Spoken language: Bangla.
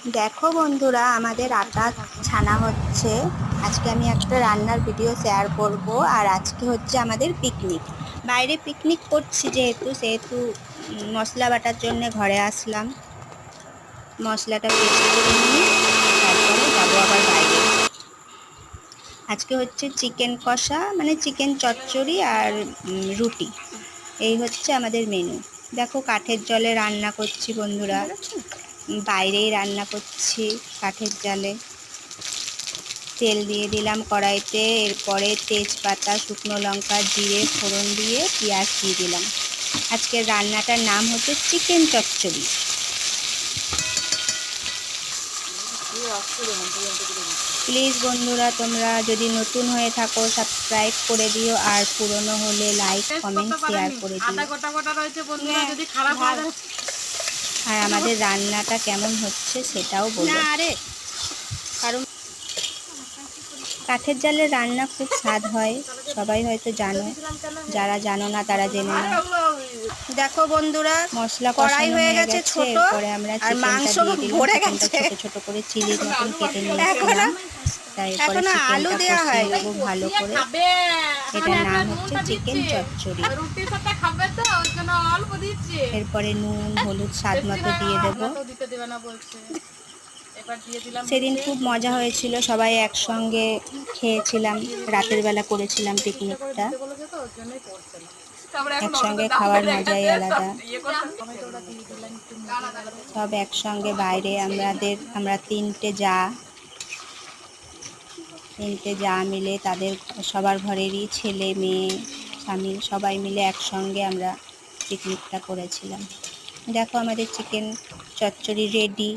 দেখো বন্ধুরা, আমাদের আটা ছানা হচ্ছে। আজকে আমি একটা রান্নার ভিডিও শেয়ার করব। আর আজকে হচ্ছে আমাদের পিকনিক। বাইরে পিকনিক করছি সেহেতু মশলা বাটার জন্য ঘরে আসলাম। মশলাটা পেস্ট করে নিয়ে তারপরে যাবো আবার বাইরে। আজকে হচ্ছে চিকেন কষা, মানে চিকেন চচ্চড়ি আর রুটি। এই হচ্ছে আমাদের মেনু। দেখো, কাঠের জলে রান্না করছি বন্ধুরা, বাইরেই রান্না করছি কাঠের জালে। তেল দিয়ে দিলাম কড়াইতে, এরপরে তেজপাতা, শুকনো লঙ্কা, জিরে ফোড়ন দিয়ে পেঁয়াজ দিয়ে দিলাম। আজকের রান্নাটার নাম হচ্ছে চিকেন চচ্চড়ি। প্লিজ বন্ধুরা, তোমরা যদি নতুন হয়ে থাকো সাবস্ক্রাইব করে দিও, আর পুরনো হলে লাইক কমেন্ট শেয়ার করে দিও। আর আমাদের রান্নাটা কেমন হচ্ছে সেটাও বলো। কারণ কাঠের জালের রান্না খুব স্বাদ হয়, সবাই হয়তো জানো। যারা জানো না তারা জেনে নাও। দেখো বন্ধুরা, মশলা কষানো হয়ে গেছে ছোট, এরপরে আমরা চিকেনটা দিয়ে দিলাম। চিকেনটা ছোট ছোট করে চিলির মতন কেটে নিয়েছিলাম। তারপরে চিকেনটা কষিয়ে নেবো ভালো করে। এটার নাম হচ্ছে চিকেন চচ্চড়ি। এরপরে নুন হলুদ স্বাদ মতো দিয়ে দেবো। সেদিন খুব মজা হয়েছিল, সবাই একসঙ্গে খেয়েছিলাম। রাতের বেলা করেছিলাম পিকনিকটা, একসঙ্গে খাওয়ার মজাই আলাদা। সব একসঙ্গে বাইরে আমরা তিনটে যা মিলে, তাদের সবার ঘরেরই ছেলে মেয়ে স্বামী সবাই মিলে একসঙ্গে আমরা পিকনিকটা করেছিলাম। দেখো, আমাদের চিকেন চচ্চড়ি রেডি।